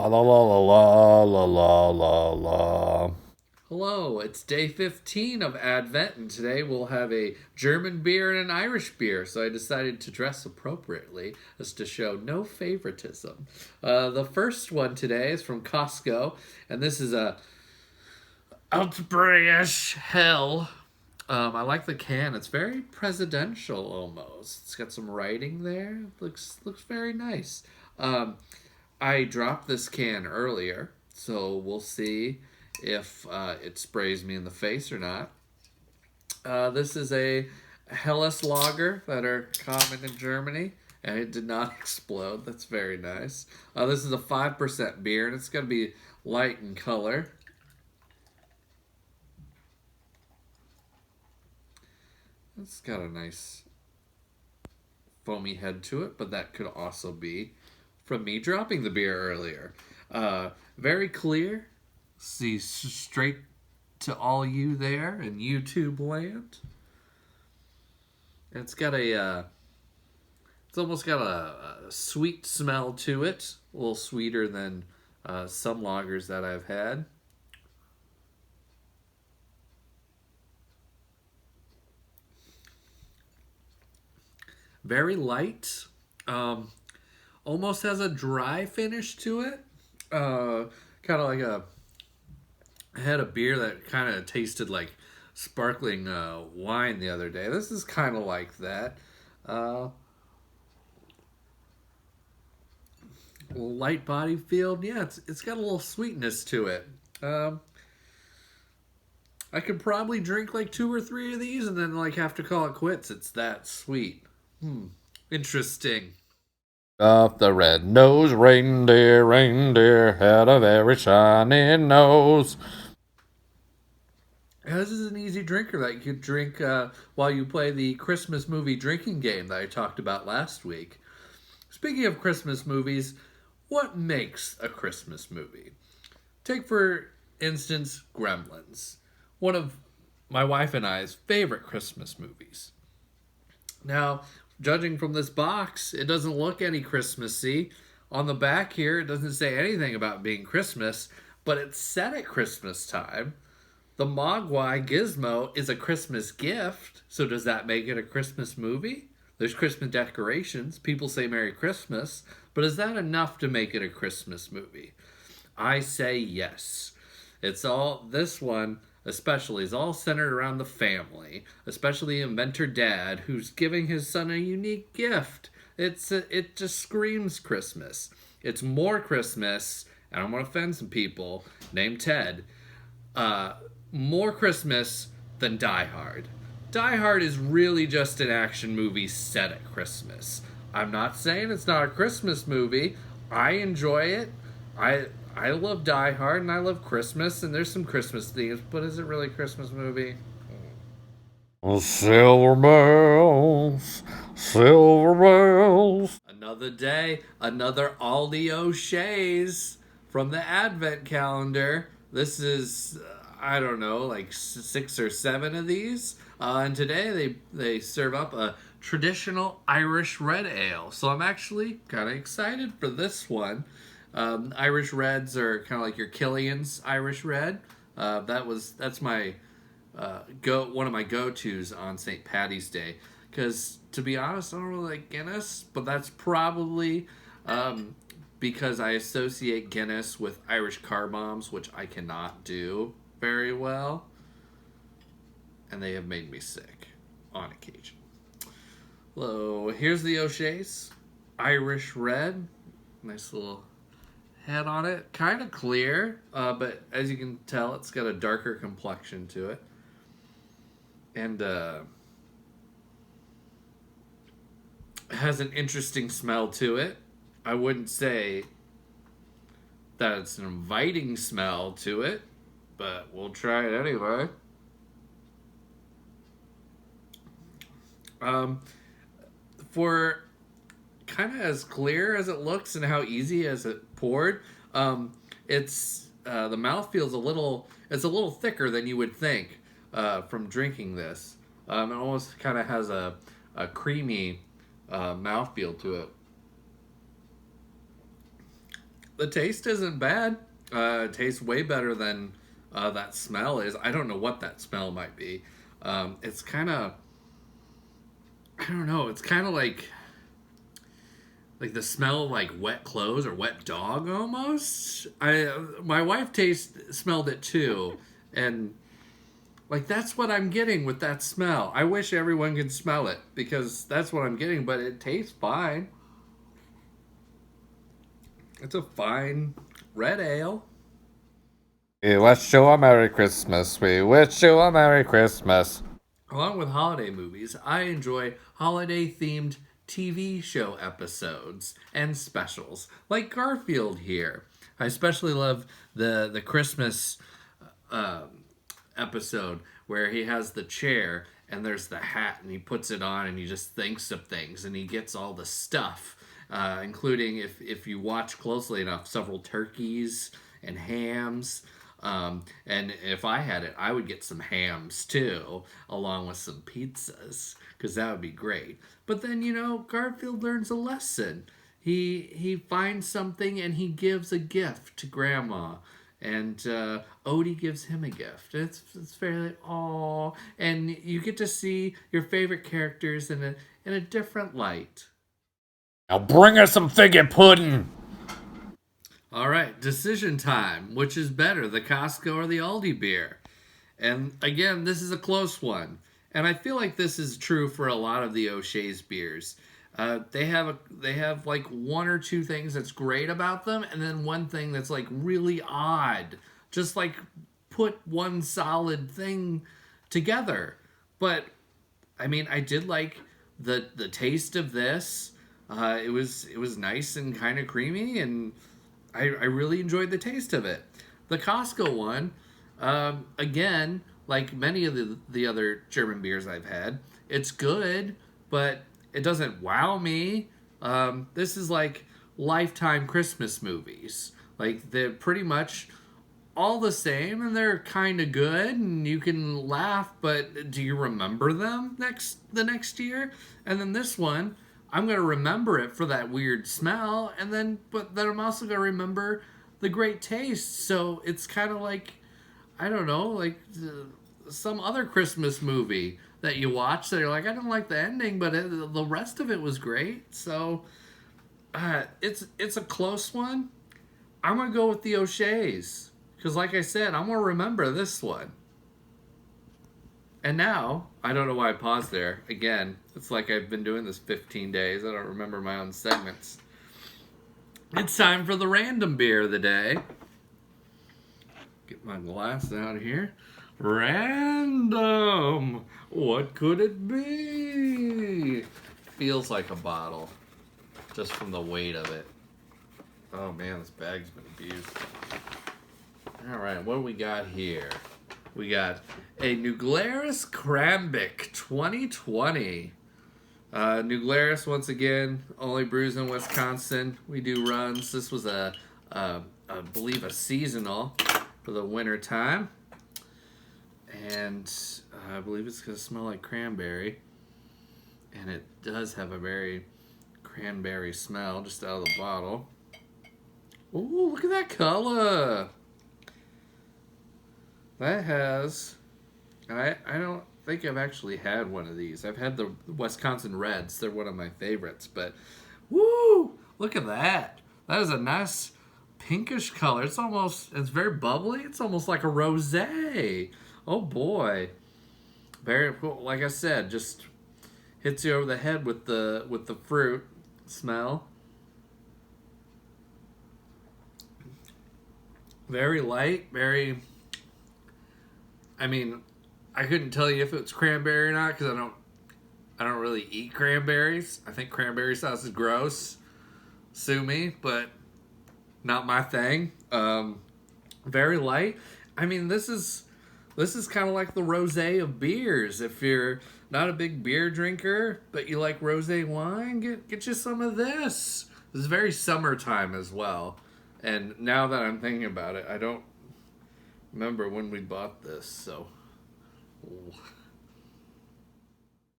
Fa la la la la la la la la. Hello, it's day 15 of Advent, and today we'll have a German beer and an Irish beer. So I decided to dress appropriately as to show no favoritism. The first one today is from Costco, and this is a Outbritish Hell. I like the can. It's very presidential almost. It's got some writing there. Looks very nice. I dropped this can earlier, so we'll see if it sprays me in the face or not. This is a Helles lager that are common in Germany, and it did not explode. That's very nice. This is a 5% beer, and it's going to be light in color. It's got a nice foamy head to it, but that could also be from me dropping the beer earlier. Very clear. See straight to all you there in YouTube land. And it's got it's almost got a sweet smell to it, a little sweeter than some lagers that I've had. Very light. Almost has a dry finish to it. Kind of like I had a beer that kind of tasted like sparkling wine the other day. This is kind of like that. Uh, Light body feel. Yeah, it's got a little sweetness to it. Um, I could probably drink like two or three of these and then like have to call it quits. It's that sweet. Interesting. Off the red-nosed reindeer, reindeer had a very shiny nose. This is an easy drinker that you could drink while you play the Christmas movie drinking game that I talked about last week. Speaking of Christmas movies, what makes a Christmas movie? Take, for instance, Gremlins, one of my wife and I's favorite Christmas movies. Now, judging from this box, it doesn't look any Christmassy. On the back here, it doesn't say anything about being Christmas, but it's set at Christmas time. The Mogwai Gizmo is a Christmas gift, so does that make it a Christmas movie? There's Christmas decorations. People say Merry Christmas, but is that enough to make it a Christmas movie? I say yes. It's all, this one especially, is all centered around the family, especially inventor dad who's giving his son a unique gift. It just screams Christmas. It's more Christmas, and I'm going to offend some people named Ted. Uh, More Christmas than Die Hard. Die Hard is really just an action movie set at Christmas. I'm not saying it's not a Christmas movie. I enjoy it. I love Die Hard and I love Christmas and there's some Christmas themes, but is it really a Christmas movie? Silver bells, silver bells. Another day, another Aldi O'Shea's from the Advent calendar. This is, I don't know, like six or seven of these. And today they serve up a traditional Irish red ale. So I'm actually kind of excited for this one. Irish reds are kind of like your Killian's Irish red. That's my one of my go-tos on St. Patty's Day. Because to be honest, I don't really like Guinness, but that's probably because I associate Guinness with Irish car bombs, which I cannot do very well, and they have made me sick on occasion. So here's the O'Shea's Irish Red, nice little head on it, kind of clear, but as you can tell, it's got a darker complexion to it, and has an interesting smell to it. I wouldn't say that it's an inviting smell to it, but we'll try it anyway. For kind of as clear as it looks and how easy as it poured, it's the mouth feels it's a little thicker than you would think from drinking this. It almost kind of has a creamy mouthfeel to it. The taste isn't bad. It tastes way better than that smell is. I don't know what that smell might be. It's kind of, I don't know. It's kind of like the smell of like wet clothes or wet dog almost. My wife smelled it too, and like that's what I'm getting with that smell. I wish everyone could smell it because that's what I'm getting, but it tastes fine. It's a fine red ale. We wish you a Merry Christmas. We wish you a Merry Christmas. Along with holiday movies, I enjoy holiday themed TV show episodes and specials like Garfield here. I especially love the Christmas episode where he has the chair and there's the hat and he puts it on and he just thinks of things and he gets all the stuff, including if you watch closely enough, several turkeys and hams. And if I had it, I would get some hams too, along with some pizzas, because that would be great. But then, Garfield learns a lesson. He finds something and he gives a gift to Grandma. And Odie gives him a gift. It's fairly aw, and you get to see your favorite characters in a different light. Now bring us some figgy pudding. All right, decision time. Which is better, the Costco or the Aldi beer? And again, this is a close one. And I feel like this is true for a lot of the O'Shea's beers. They have like one or two things that's great about them, and then one thing that's like really odd. Just like put one solid thing together. But I mean, I did like the taste of this. It was nice and kind of creamy, and I really enjoyed the taste of it. The Costco one, again, like many of the other German beers I've had, it's good, but it doesn't wow me. This is like Lifetime Christmas movies. Like, they're pretty much all the same, and they're kind of good, and you can laugh, but do you remember them the next year? And then this one, I'm going to remember it for that weird smell, but then I'm also going to remember the great taste. So it's kind of like, I don't know, like some other Christmas movie that you watch that you're like, I didn't like the ending, but the rest of it was great. So it's a close one. I'm going to go with the O'Shea's because, like I said, I'm going to remember this one. And now, I don't know why I paused there. Again, it's like I've been doing this 15 days. I don't remember my own segments. It's time for the random beer of the day. Get my glass out here. Random! What could it be? Feels like a bottle. Just from the weight of it. Oh man, this bag's been abused. Alright, what do we got here? We got a New Glarus Krambic 2020. New Glarus, once again, only brews in Wisconsin. We do runs. This was I believe, a seasonal for the winter time. And I believe it's going to smell like cranberry. And it does have a very cranberry smell just out of the bottle. Ooh, look at that color. That has, I don't think I've actually had one of these. I've had the Wisconsin Reds. They're one of my favorites. But, woo, look at that. That is a nice pinkish color. It's very bubbly. It's almost like a rosé. Oh, boy. Very cool. Like I said, just hits you over the head with the fruit smell. Very light, very... I mean, I couldn't tell you if it was cranberry or not because I don't really eat cranberries. I think cranberry sauce is gross. Sue me, but not my thing. Very light. I mean, this is kind of like the rosé of beers. If you're not a big beer drinker, but you like rosé wine, get you some of this. This is very summertime as well. And now that I'm thinking about it, I don't remember when we bought this, so...